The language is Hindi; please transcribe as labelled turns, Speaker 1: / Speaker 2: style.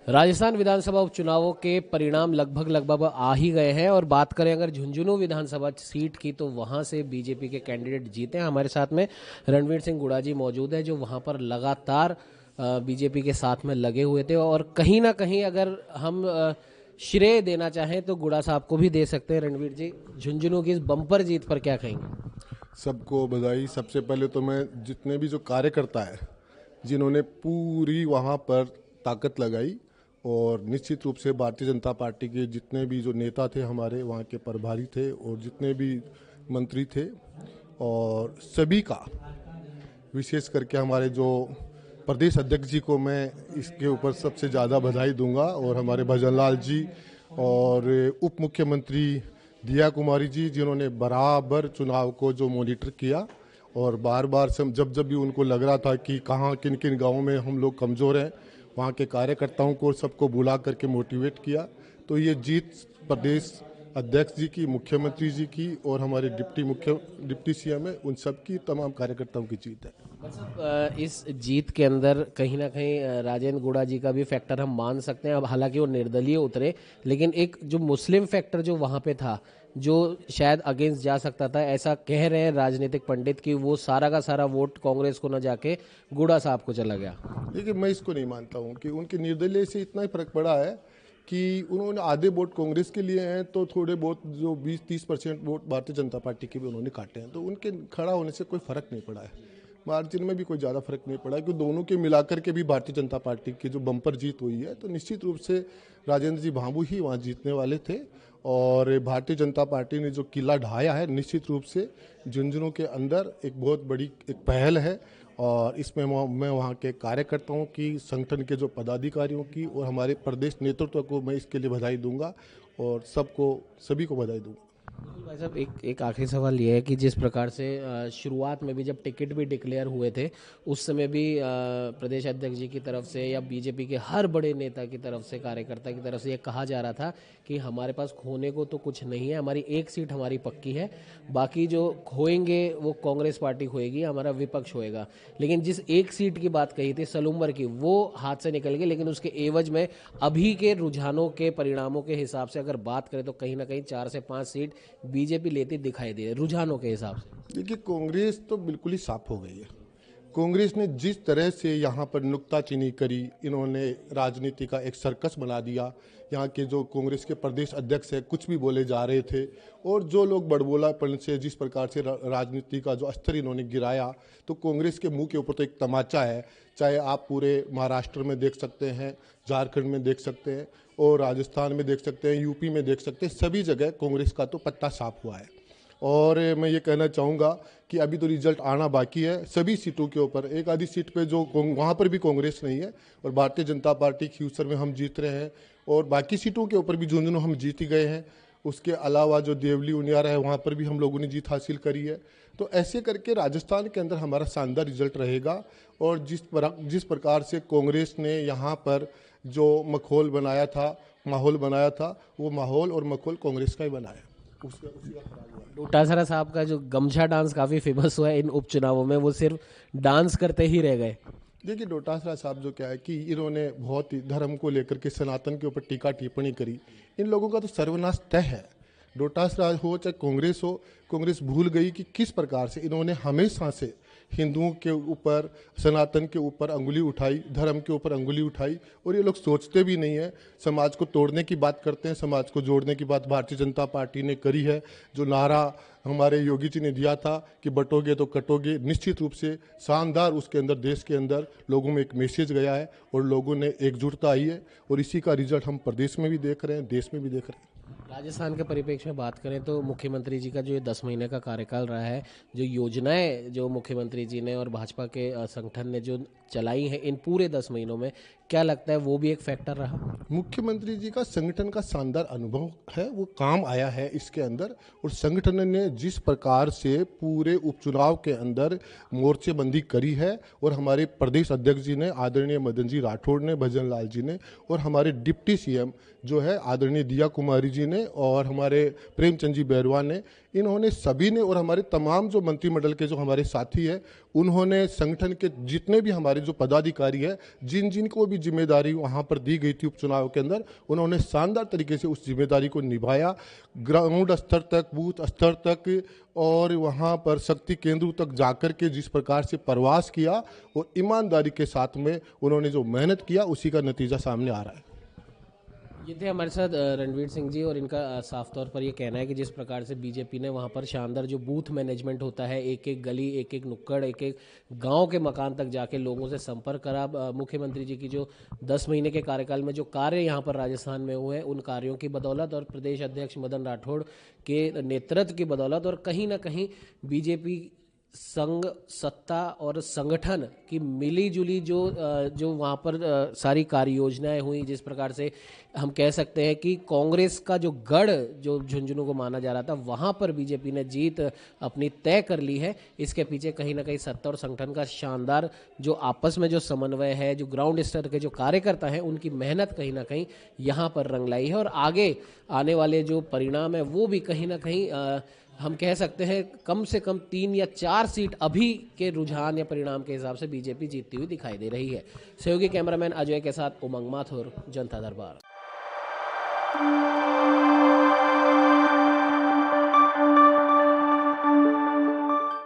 Speaker 1: राजस्थान विधानसभा उपचुनावों के परिणाम लगभग आ ही गए हैं और बात करें अगर झुंझुनू विधानसभा सीट की तो वहां से बीजेपी के कैंडिडेट जीते हैं। हमारे साथ में रणवीर सिंह गुड़ा जी मौजूद है जो वहां पर लगातार बीजेपी के साथ में लगे हुए थे और कहीं ना कहीं अगर हम श्रेय देना चाहें तो गुड़ा साहब को भी दे सकते हैं। रणवीर जी, झुंझुनू की इस बम्पर जीत पर क्या कहेंगे?
Speaker 2: सबको बधाई। सबसे पहले तो मैं जितने भी जो कार्यकर्ता है जिन्होंने पूरी वहाँ पर ताकत लगाई और निश्चित रूप से भारतीय जनता पार्टी के जितने भी जो नेता थे हमारे वहाँ के प्रभारी थे और जितने भी मंत्री थे और सभी का विशेष करके हमारे जो प्रदेश अध्यक्ष जी को मैं इसके ऊपर सबसे ज़्यादा बधाई दूंगा और हमारे भजनलाल जी और उप मुख्यमंत्री दिया कुमारी जी जिन्होंने बराबर चुनाव को जो मॉनिटर किया और बार बार जब जब भी उनको लग रहा था कि कहाँ किन किन गाँवों में हम लोग कमज़ोर हैं वहाँ के कार्यकर्ताओं को सबको बुला करके मोटिवेट किया। तो ये जीत प्रदेश अध्यक्ष जी की, मुख्यमंत्री जी की और हमारे डिप्टी सीएम है उन सब की, तमाम कार्यकर्ताओं की जीत है।
Speaker 1: मतलब इस जीत के अंदर कहीं ना कहीं राजेंद्र गुड़ा जी का भी फैक्टर हम मान सकते हैं। अब हालांकि वो निर्दलीय उतरे लेकिन एक जो मुस्लिम फैक्टर जो वहाँ पे था जो शायद अगेंस्ट जा सकता था, ऐसा कह रहे हैं राजनीतिक पंडित कि वो सारा का सारा वोट कांग्रेस को न जाके गुड़ा साहब को चला गया।
Speaker 2: देखिए, मैं इसको नहीं मानता हूँ कि उनके निर्दलीय से इतना ही फर्क पड़ा है कि उन्होंने आधे वोट कांग्रेस के लिए हैं तो थोड़े बहुत जो 20-30% वोट भारतीय जनता पार्टी के भी उन्होंने काटे हैं, तो उनके खड़ा होने से कोई फर्क नहीं पड़ा है। मार्जिन में भी कोई ज़्यादा फर्क नहीं पड़ा क्योंकि दोनों के मिलाकर के भी भारतीय जनता पार्टी की जो बम्पर जीत हुई है तो निश्चित रूप से राजेंद्र जी भांबू ही वहाँ जीतने वाले थे और भारतीय जनता पार्टी ने जो किला ढाया है निश्चित रूप से झुंझुनू के अंदर एक बहुत बड़ी एक पहल है और इसमें मैं वहाँ के कार्यकर्ताओं की, संगठन के जो पदाधिकारियों की और हमारे प्रदेश नेतृत्व को मैं इसके लिए बधाई दूंगा और सभी को बधाई दूंगा।
Speaker 1: भाई साहब, एक आखिरी सवाल ये है कि जिस प्रकार से शुरुआत में भी जब टिकट भी डिक्लेयर हुए थे उस समय भी प्रदेश अध्यक्ष जी की तरफ से या बीजेपी के हर बड़े नेता की तरफ से, कार्यकर्ता की तरफ से ये कहा जा रहा था कि हमारे पास खोने को तो कुछ नहीं है, हमारी एक सीट हमारी पक्की है, बाकी जो खोएंगे वो कांग्रेस पार्टी खोएगी, हमारा विपक्ष होएगा। लेकिन जिस एक सीट की बात कही थी सलूम्बर की, वो हाथ से निकल गई। लेकिन उसके एवज में अभी के रुझानों के परिणामों के हिसाब से अगर बात करें तो कहीं ना कहीं 4 से 5 सीट बीजेपी लेती दिखाई दे रही है रुझानों के हिसाब से।
Speaker 2: देखिए, कांग्रेस तो बिल्कुल ही साफ हो गई है। कांग्रेस ने जिस तरह से यहाँ पर नुक्ताचीनी करी, इन्होंने राजनीति का एक सर्कस बना दिया। यहाँ के जो कांग्रेस के प्रदेश अध्यक्ष है कुछ भी बोले जा रहे थे और जो लोग बड़बोलापन से जिस प्रकार से राजनीति का जो स्तर इन्होंने गिराया, तो कांग्रेस के मुंह के ऊपर तो एक तमाचा है। चाहे आप पूरे महाराष्ट्र में देख सकते हैं, झारखंड में देख सकते हैं और राजस्थान में देख सकते हैं, यूपी में देख सकते हैं, सभी जगह कांग्रेस का तो पत्ता साफ हुआ है। और मैं ये कहना चाहूँगा कि अभी तो रिजल्ट आना बाकी है सभी सीटों के ऊपर। एक आधी सीट पे जो वहाँ पर भी कांग्रेस नहीं है और भारतीय जनता पार्टी खींवसर में हम जीत रहे हैं और बाकी सीटों के ऊपर भी झुंझुनू हम जीत ही गए हैं। उसके अलावा जो देवली उनियारा है वहाँ पर भी हम लोगों ने जीत हासिल करी है। तो ऐसे करके राजस्थान के अंदर हमारा शानदार रिजल्ट रहेगा और जिस प्रकार से कांग्रेस ने यहाँ पर जो माहौल बनाया था वो माहौल और मखौल कांग्रेस का ही बनाया।
Speaker 1: डोटासरा साहब का जो गमछा डांस काफी फेमस हुआ है इन उपचुनावों में, वो सिर्फ डांस करते ही रह गए।
Speaker 2: देखिए, डोटासरा साहब जो क्या है कि इन्होंने बहुत ही धर्म को लेकर के सनातन के ऊपर टीका टिप्पणी करी। इन लोगों का तो सर्वनाश तय है। डोटासरा हो चाहे कांग्रेस हो, कांग्रेस भूल गई कि किस प्रकार से इन्होंने हमेशा से हिंदुओं के ऊपर, सनातन के ऊपर अंगुली उठाई, धर्म के ऊपर अंगुली उठाई और ये लोग सोचते भी नहीं है। समाज को तोड़ने की बात करते हैं, समाज को जोड़ने की बात भारतीय जनता पार्टी ने करी है। जो नारा हमारे योगी जी ने दिया था कि बटोगे तो कटोगे, निश्चित रूप से शानदार उसके अंदर देश के अंदर लोगों में एक मैसेज गया है और लोगों ने एकजुटता आई है और इसी का रिजल्ट हम प्रदेश में भी देख रहे हैं, देश में भी देख रहे हैं।
Speaker 1: राजस्थान के परिप्रेक्ष्य में बात करें तो मुख्यमंत्री जी का जो ये 10 महीने का कार्यकाल रहा है, जो योजनाएं जो मुख्यमंत्री जी ने और भाजपा के संगठन ने जो चलाई हैं इन पूरे 10 महीनों में, क्या लगता है वो भी एक फैक्टर रहा?
Speaker 2: मुख्यमंत्री जी का संगठन का शानदार अनुभव है, वो काम आया है इसके अंदर और संगठन ने जिस प्रकार से पूरे उपचुनाव के अंदर मोर्चेबंदी करी है और हमारे प्रदेश अध्यक्ष जी ने, आदरणीय मदन जी राठौड़ ने, भजनलाल जी ने और हमारे डिप्टी सीएम जो है आदरणीय दिया कुमारी जी ने और हमारे प्रेमचंद जी बैरवा ने, इन्होंने सभी ने, और हमारे तमाम जो मंत्रिमंडल के जो हमारे साथी हैं, उन्होंने संगठन के जितने भी हमारे जो पदाधिकारी हैं, जिन जिन को भी जिम्मेदारी वहाँ पर दी गई थी उपचुनाव के अंदर, उन्होंने शानदार तरीके से उस जिम्मेदारी को निभाया। ग्राउंड स्तर तक, बूथ स्तर तक और वहाँ पर शक्ति केंद्रों तक जाकर के जिस प्रकार से प्रवास किया और ईमानदारी के साथ में उन्होंने जो मेहनत किया, उसी का नतीजा सामने आ रहा है।
Speaker 1: ये थे हमारे साथ रणवीर सिंह जी, और इनका साफ तौर पर ये कहना है कि जिस प्रकार से बीजेपी ने वहाँ पर शानदार जो बूथ मैनेजमेंट होता है, एक एक गली, एक एक नुक्कड़, एक एक गांव के मकान तक जाके लोगों से संपर्क करा। मुख्यमंत्री जी की जो 10 महीने के कार्यकाल में जो कार्य यहाँ पर राजस्थान में हुए, उन कार्यों की बदौलत और प्रदेश अध्यक्ष मदन राठौड़ के नेतृत्व की बदौलत, और कहीं ना कहीं बीजेपी संघ, सत्ता और संगठन की मिली जुली जो वहाँ पर सारी कार्य योजनाएं हुई, जिस प्रकार से हम कह सकते हैं कि कांग्रेस का जो गढ़ जो झुंझुनू को माना जा रहा था, वहाँ पर बीजेपी ने जीत अपनी तय कर ली है। इसके पीछे कहीं ना कहीं सत्ता और संगठन का शानदार जो आपस में जो समन्वय है, जो ग्राउंड स्तर के जो कार्यकर्ता हैं, उनकी मेहनत कहीं ना कहीं यहाँ पर रंग लाई है। और आगे आने वाले जो परिणाम है वो भी कहीं ना कहीं हम कह सकते हैं कम से कम 3 या 4 सीट अभी के रुझान या परिणाम के हिसाब से बीजेपी जीतती हुई दिखाई दे रही है। सहयोगी कैमरामैन अजय के साथ उमंग माथुर, जनता दरबार।